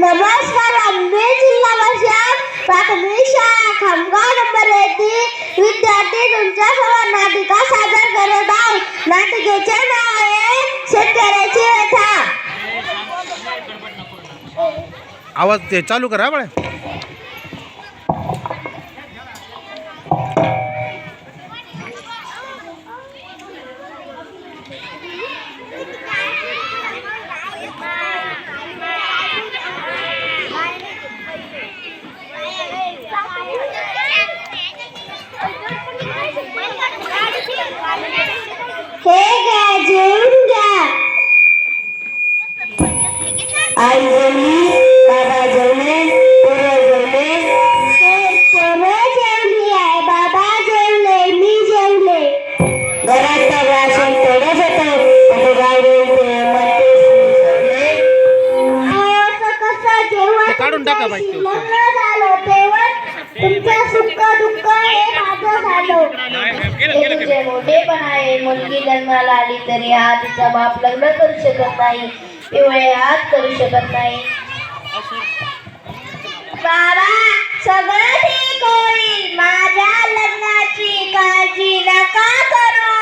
नमस्कार. आम्ही जिल्हा परिषद प्राथमिक शाळा खामगाव नंबर 1 विद्यार्थी तुमच्या समोर नाटिका सादर करत आहोत. नाटिकेचे नाव आहे शेतकऱ्याची व्यथा. आवाज ते चालू करा बळा. हे घ्या, जेवून घ्या. आई जेवली, बाबा जेवले, पोरं जेवले. पोरं जेवली आहे, बाबा जेवले, मी जेवले. घरात तर राशन थोडंच होतं, पण गावडे असं कसं जेवण काढून टाका बाई. झालं तेव्हा तुमचं सुख दुःख हे माझं झालं. हे तुझे मोठेपण आहे. मुलगी जन्माला आली तरी हा तिचा बाप लग्न करू शकत नाही, पिवळे हात करू शकत नाही. बाबा सगळं ठीक होईल, माझ्या लग्नाची काळजी नका करू.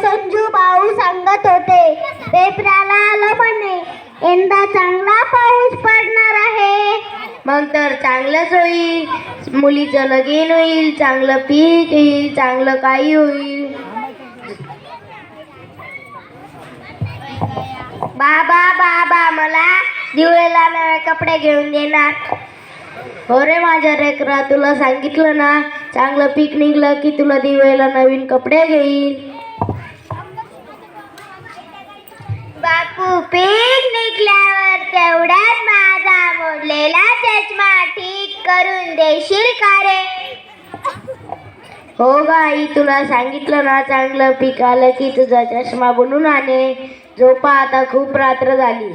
संजू भाऊ सांगत होते पेपराला आलं म्हणे यंदा चांगला पाऊस पडणार आहे. मग तर चांगलंच होईल, मुलीचं लगीन होईल, चांगलं पीक येईल, चांगलं काही होईल. बाबा बाबा मला दिवाळीला नवे कपडे घेऊन देणार. हो रे माझ्या लेकरा, तुला सांगितलं ना, चांगलं पीक निघलं की तुला दिवाळीला नवीन कपडे घेईल. बापू पीक निघल्यावर तेवढ्यात माझा मोडलेला चष्मा ठीक करून देशील का रे? हो गाई, तुला सांगितलं ना, चांगलं पीक आलं की तुझा चष्मा बनवून आणे. झोपा आता, खूप रात्र झाली.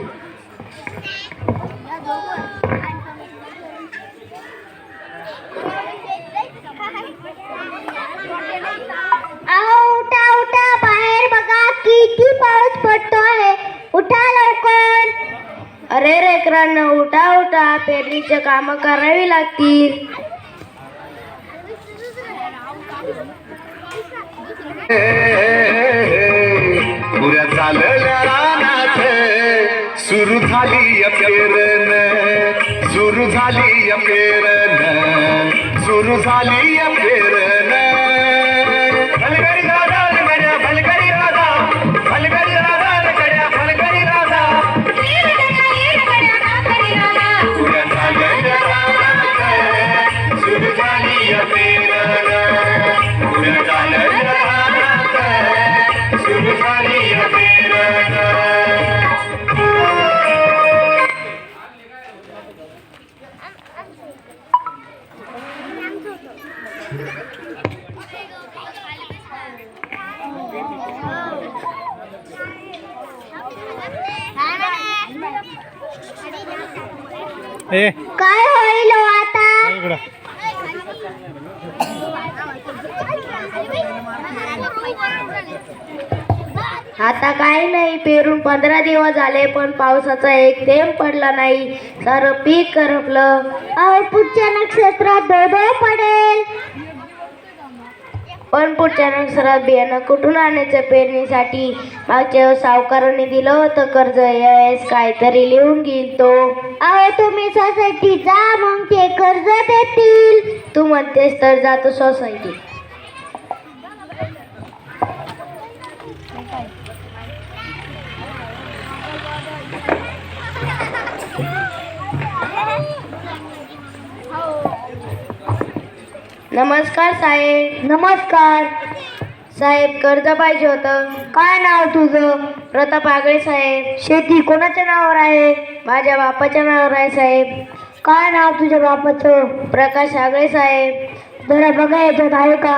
अहो उठा उठा, बाहेर बघा किती पाऊस पडतो आहे. उठा लवकर. अरे लेकरांनो, उठा उठा, पेरणीचे काम करावी लागतील. पुऱ्या चालल्या रानात सुरू झाली पेरण, सुरू झाली पेरण, सुरू झाली पेरण. फलगरी राजा गड्या, फलगरी राजा, फलगरी राजा गड्या, फलगरी राजा. पुऱ्या चालल्या रानात सुरू झाली पेरण, पुऱ्या चालल्या रानात सुरू झाली पेरण. काय होईल आता? आता काही नाही, पेरून 15 दिवस झाले पण पावसाचा एक थेंब पडला नाही. सारं पीक करपलं. अहो पुढच्या नक्षत्रात धो पडेल. पण पुढच्या नक्षत्रात बियाणं कुठून आणायचं पेरणीसाठी? मागच्या सावकारांनी दिलं होतं कर्ज, यावेळेस काहीतरी लिहून घेईल तो. अहो तुम्ही सोसायटी जा, मग ते कर्ज देतील. तू म्हणतेस तर जातो सोसायटी. नमस्कार साहेब. नमस्कार साहेब, कर्ज पाहिजे होतं. काय नाव तुझं? प्रताप आगळे साहेब. शेती कोणाच्या नावावर आहे? माझ्या बापाच्या नावावर आहे साहेब. काय नाव तुझ्या बापाचं? प्रकाश आगळे साहेब. जरा बघा याच्यात आहे का?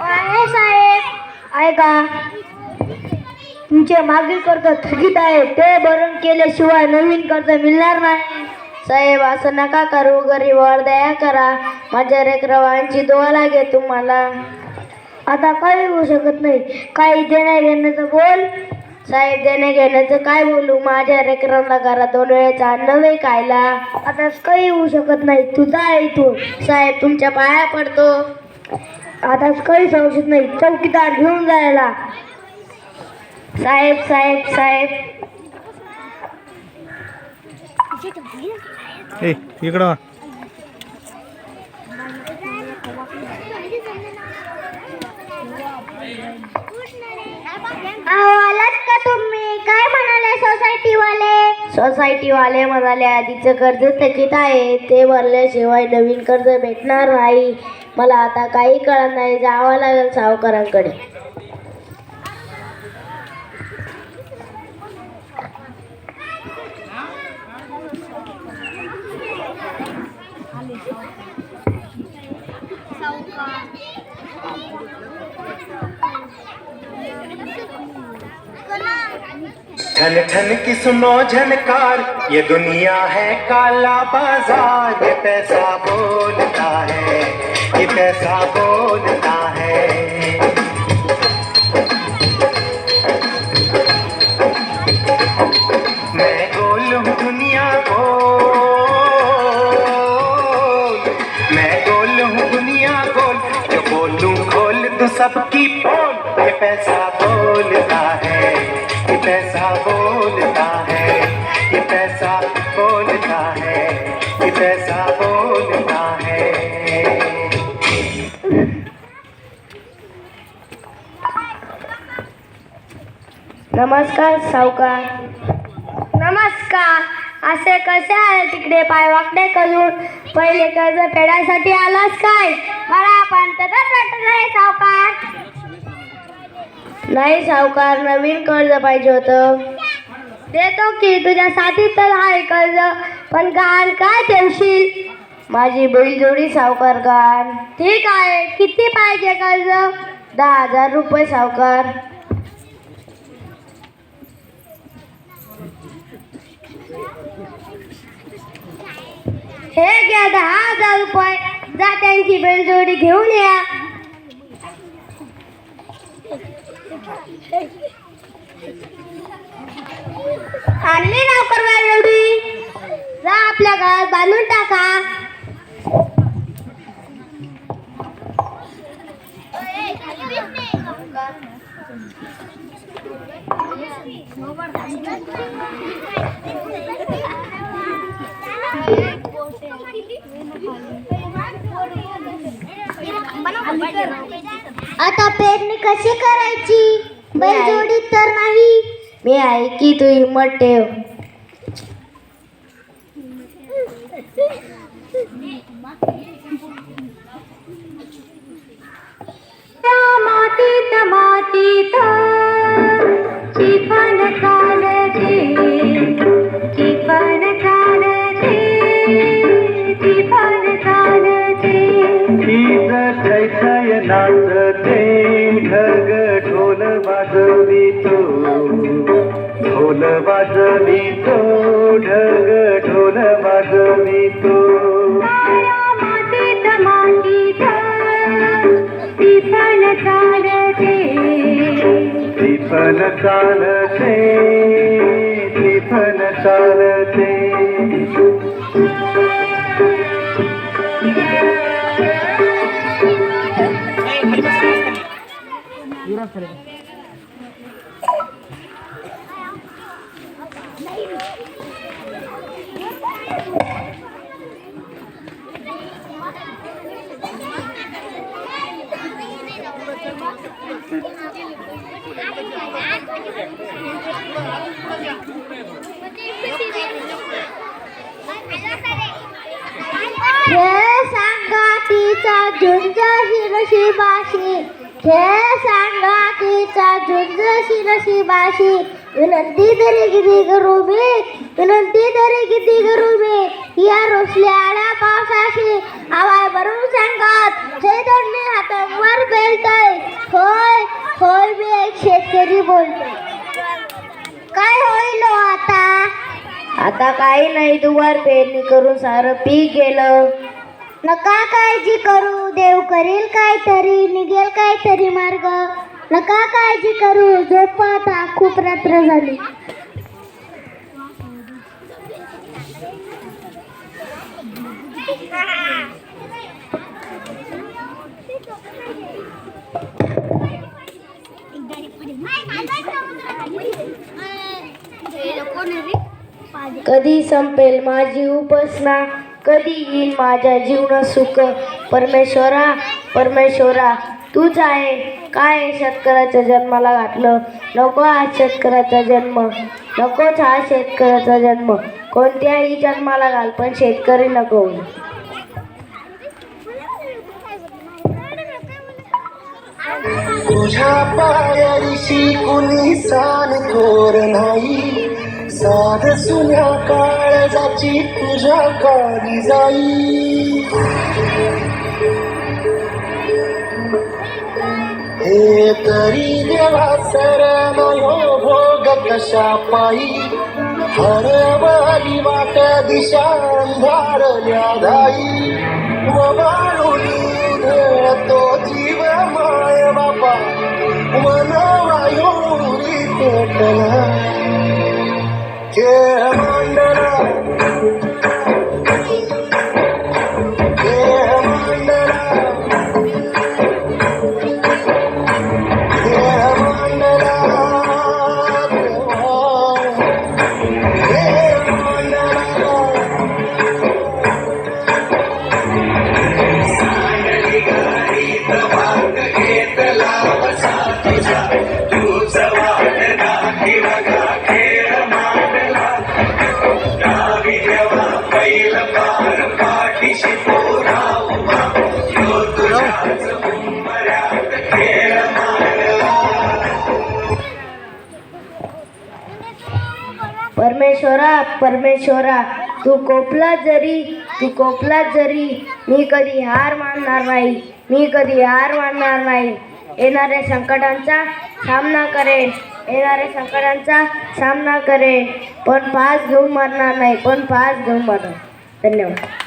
आहे साहेब. आहे का? तुमचे मागील कर्ज थकीत आहे, ते भरून केल्याशिवाय नवीन कर्ज मिळणार नाही. साहेब असं नका करू, गरीबावर दया करा. माझ्या लेकरावांची दुआ लागे तुम्हाला. आता काही होऊ शकत नाही. काही देण्या घेण्याचं बोल. साहेब देण्या घेण्याचं काय बोलू, माझ्या लेकरांना घरात 2 वेळेचं अन्न नाही खायला. आता काही होऊ शकत नाही, तू जा इथून. साहेब तुमच्या पाया पडतो. आता काहीच औषध नाही, चौकीदार घेऊन जायला. साहेब साहेब साहेब ए इकडं वा. आलात का तुम्ही? काय म्हणाले सोसायटीवाले म्हणाले आधीचं कर्ज थकीत आहे, ते भरल्याशिवाय नवीन कर्ज भेटणार नाही. मला आता काही कळत नाही, जावं लागेल सावकारांकडे. ठन ठन की सुनो झनकार, ये दुनिया है काला बाजार. ये पैसा बोलता है, ये पैसा बोलता है. मैं गोल हूँ दुनिया गोल, मैं गोल हूँ दुनिया गोल. जो बोलूं खोल दूं सबकी पोल. ये पैसा बोलता है, ये पैसा बोलता है, ये पैसा बोलता है, ये पैसा बोलता है. नमस्कार सावकार. नमस्कार. असे कसे आहे तिकडे पायवाकडे करून? पहिले कर्ज फेडायसाठी आलास काय? मला पण तसंच वाटत आहे सावकार. नाही सावकार, नवीन कर्ज पाहिजे होतं. देतो की, तुझ्या साथीत तर आहे कर्ज, पण गहाण काय ठेवशील? माझी बैलजोडी सावकार गहाण. ठीक आहे, किती पाहिजे कर्ज? 10,000 रुपये सावकार. हे घ्या 10,000 रुपये. जा त्यांची बैलजोडी घेऊन या. आणली लवकर बैलजोडी. जा आपल्या घरात बांधून टाका. आता पेरणी कशी करायची? बैलजोडी तर नाही. मी आहे की, तू हिम्मत ठेव. मातीत मातीत चिपण चालते, चिपण चालते, चिपण चालते. तीच छैछय नाचते, ढग ढोल वाजवितो, ढोल वाजवितो, ढग ढोल वाजवितो. मातीत मातीत चिपण चालते, त्रिफल चालते, त्रिफल चालते. खेळ सांगातीचा झुंज शिरशी बाशी, खेळ सांगातीचा झुंज शिरशी बाशी. विनंती तरी किती करू मी, विनंती तरी किती करू मी, या रोसल्याला पावसाशी. आवाज भरून सांगत हे दोन्ही हातांवर पेलतय. होय होय, मी एक शेतकरी बोलतोय. काय होईल हो आता? आता काही नाही, दुबार पेरणी करून सारं पीक गेलं. नका काळजी करू, देव करेल काहीतरी, निघेल काहीतरी मार्ग. नका काळजी करू, झोप आता, खूप रात्र झाली. कधी संपेल माझी उपासना, कधी येईल माझ्या जीवन सुख. परमेश्वरा परमेश्वरा तूच आहे. काय आहे शेतकऱ्याच्या जन्माला घातलं. नको हा शेतकऱ्याचा जन्म, नकोच हा शेतकऱ्याचा जन्म. कोणत्याही जन्माला घाल पण शेतकरी नको. तुझ्या पायाशी कुणी सान थोर नाही, साध सुन्या काळजाची तुझ्या काळी जाई. हे तरी देवा शरण हो भोग कशा पायी, हरवली वाट दिशा अंधारल्या धाई. तो जीव माय बापा मनवायुरी पेटला. खेळ मांडला खेळ मांडला खेळ मांडला खेळ मांडला. परमेश्वरा परमेश्वरा तू कोपला जरी मी कधी हार मानणार नाही. मी कधी हार मानणार नाही. येणाऱ्या संकटांचा सामना करेन. येणाऱ्या संकटांचा सामना करेन. पण पास घेऊन मरणार नाही. पण पास घेऊन मरणार. धन्यवाद.